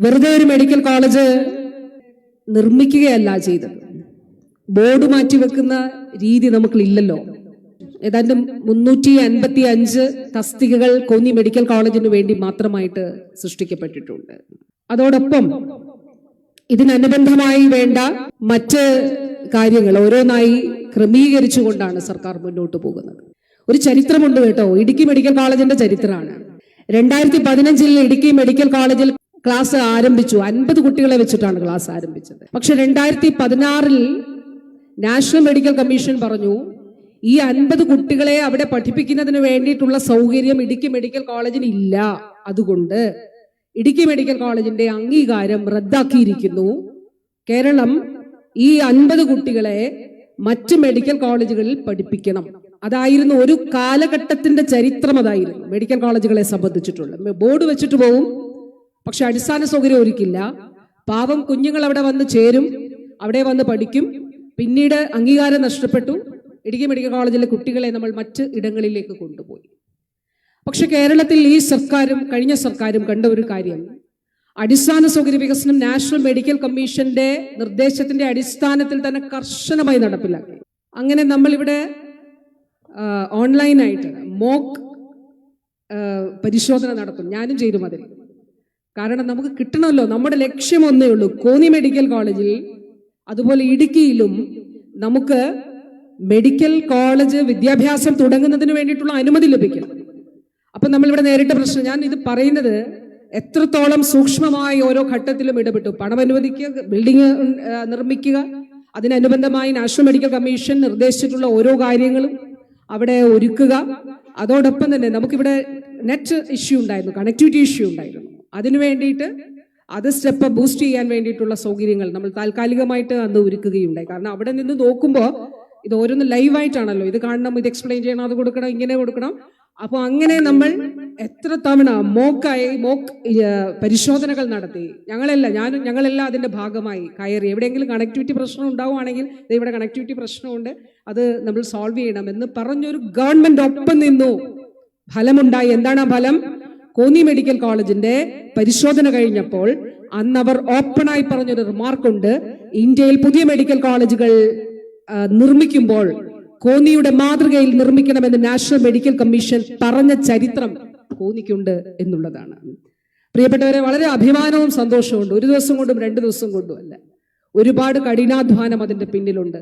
വെറുതെ ഒരു medical college നിർമ്മിക്കുകയല്ല ചെയ്തത്. ബോർഡ് മാറ്റിവെക്കുന്ന രീതി നമുക്കില്ലല്ലോ. ഏതാണ്ട് 355 തസ്തികകൾ കോന്നി മെഡിക്കൽ കോളേജിന് വേണ്ടി മാത്രമായിട്ട് സൃഷ്ടിക്കപ്പെട്ടിട്ടുണ്ട്. അതോടൊപ്പം ഇതിനനുബന്ധമായി വേണ്ട മറ്റ് കാര്യങ്ങൾ ഓരോന്നായി ക്രമീകരിച്ചുകൊണ്ടാണ് സർക്കാർ മുന്നോട്ട് പോകുന്നത്. ഒരു ചരിത്രമുണ്ട് കേട്ടോ, ഇടുക്കി മെഡിക്കൽ കോളേജിന്റെ ചരിത്രമാണ്. 2015 ഇടുക്കി മെഡിക്കൽ കോളേജിൽ ക്ലാസ് ആരംഭിച്ചു. 50 കുട്ടികളെ വെച്ചിട്ടാണ് ക്ലാസ് ആരംഭിച്ചത്. പക്ഷെ 2016 നാഷണൽ മെഡിക്കൽ കമ്മീഷൻ പറഞ്ഞു, ഈ 50 കുട്ടികളെ അവിടെ പഠിപ്പിക്കുന്നതിന് വേണ്ടിയിട്ടുള്ള സൗകര്യം ഇടുക്കി മെഡിക്കൽ കോളേജിന് ഇല്ല. അതുകൊണ്ട് ഇടുക്കി മെഡിക്കൽ കോളേജിന്റെ അംഗീകാരം റദ്ദാക്കിയിരിക്കുന്നു. കേരളം ഈ 50 കുട്ടികളെ മറ്റ് മെഡിക്കൽ കോളേജുകളിൽ പഠിപ്പിക്കണം. അതായിരുന്നു ഒരു കാലഘട്ടത്തിന്റെ ചരിത്രം. അതായിരുന്നു മെഡിക്കൽ കോളേജുകളെ സംബന്ധിച്ചിട്ടുള്ളത്. ബോർഡ് വെച്ചിട്ട് പോകും, പക്ഷെ അടിസ്ഥാന സൗകര്യം ഒരുക്കില്ല. പാവം കുഞ്ഞുങ്ങൾ അവിടെ വന്ന് ചേരും, അവിടെ വന്ന് പഠിക്കും. പിന്നീട് അംഗീകാരം നഷ്ടപ്പെട്ടു. ഇടുക്കി മെഡിക്കൽ കോളേജിലെ കുട്ടികളെ നമ്മൾ മറ്റ് ഇടങ്ങളിലേക്ക് കൊണ്ടുപോയി. പക്ഷെ കേരളത്തിൽ ഈ സർക്കാരും കഴിഞ്ഞ സർക്കാരും കണ്ട ഒരു കാര്യം, അടിസ്ഥാന സൗകര്യ വികസനം നാഷണൽ മെഡിക്കൽ കമ്മീഷന്റെ നിർദ്ദേശത്തിന്റെ അടിസ്ഥാനത്തിൽ തന്നെ കർശനമായി നടപ്പിലാക്കി. അങ്ങനെ നമ്മളിവിടെ ഓൺലൈനായിട്ട് മോക്ക് പരിശോധന നടത്തും. ഞാനും ചെയ്തു അതിൽ. കാരണം നമുക്ക് കിട്ടണമല്ലോ, നമ്മുടെ ലക്ഷ്യം ഒന്നേ ഉള്ളൂ. കോന്നി മെഡിക്കൽ കോളേജിൽ അതുപോലെ ഇടുക്കിയിലും നമുക്ക് മെഡിക്കൽ കോളേജ് വിദ്യാഭ്യാസം തുടങ്ങുന്നതിന് വേണ്ടിയിട്ടുള്ള അനുമതി ലഭിക്കണം. അപ്പൊ നമ്മളിവിടെ നേരിട്ട പ്രശ്നം, ഞാൻ ഇത് പറയുന്നത് എത്രത്തോളം സൂക്ഷ്മമായി ഓരോ ഘട്ടത്തിലും ഇടപെട്ടു. പണം അനുവദിക്കുക, ബിൽഡിംഗ് നിർമ്മിക്കുക, അതിനനുബന്ധമായി നാഷണൽ മെഡിക്കൽ കമ്മീഷൻ നിർദ്ദേശിച്ചിട്ടുള്ള ഓരോ കാര്യങ്ങളും അവിടെ ഒരുക്കുക. അതോടൊപ്പം തന്നെ നമുക്കിവിടെ നെറ്റ് ഇഷ്യൂ ഉണ്ടായിരുന്നു, കണക്ടിവിറ്റി ഇഷ്യൂ ഉണ്ടായിരുന്നു. അതിനു വേണ്ടിയിട്ട് അത് സ്റ്റെപ്പ് ബൂസ്റ്റ് ചെയ്യാൻ വേണ്ടിയിട്ടുള്ള സൗകര്യങ്ങൾ നമ്മൾ താൽക്കാലികമായിട്ട് അന്ന് ഒരുക്കുകയുണ്ടായി. കാരണം അവിടെ നിന്ന് നോക്കുമ്പോൾ ഇത് ഓരോന്ന് ലൈവായിട്ടാണല്ലോ, ഇത് കാണണം, ഇത് എക്സ്പ്ലെയിൻ ചെയ്യണം, അത് കൊടുക്കണം, ഇങ്ങനെ കൊടുക്കണം. അപ്പോൾ അങ്ങനെ നമ്മൾ എത്ര തവണ മോക്ക് പരിശോധനകൾ നടത്തി. ഞങ്ങളെല്ലാം അതിന്റെ ഭാഗമായി കയറി. എവിടെയെങ്കിലും കണക്ടിവിറ്റി പ്രശ്നം ഉണ്ടാവുകയാണെങ്കിൽ ഇവിടെ കണക്ടിവിറ്റി പ്രശ്നമുണ്ട്, അത് നമ്മൾ സോൾവ് ചെയ്യണം എന്ന് പറഞ്ഞൊരു ഗവൺമെന്റ് ഒപ്പം നിന്നു. ഫലമുണ്ടായി. എന്താണ് ആ ഫലം? കോന്നി മെഡിക്കൽ കോളേജിന്റെ പരിശോധന കഴിഞ്ഞപ്പോൾ അന്ന് അവർ ഓപ്പണായി പറഞ്ഞൊരു റിമാർക്കുണ്ട്, ഇന്ത്യയിൽ പുതിയ മെഡിക്കൽ കോളേജുകൾ നിർമ്മിക്കുമ്പോൾ കോന്നിയുടെ മാതൃകയിൽ നിർമ്മിക്കണമെന്ന് നാഷണൽ മെഡിക്കൽ കമ്മീഷൻ പറഞ്ഞ ചരിത്രം കോന്നിക്കുണ്ട് എന്നുള്ളതാണ്. പ്രിയപ്പെട്ടവരെ, വളരെ അഭിമാനവും സന്തോഷവും ഉണ്ട്. ഒരു ദിവസം കൊണ്ടും 2 ദിവസം കൊണ്ടും അല്ല, ഒരുപാട് കഠിനാധ്വാനം അതിന്റെ പിന്നിലുണ്ട്.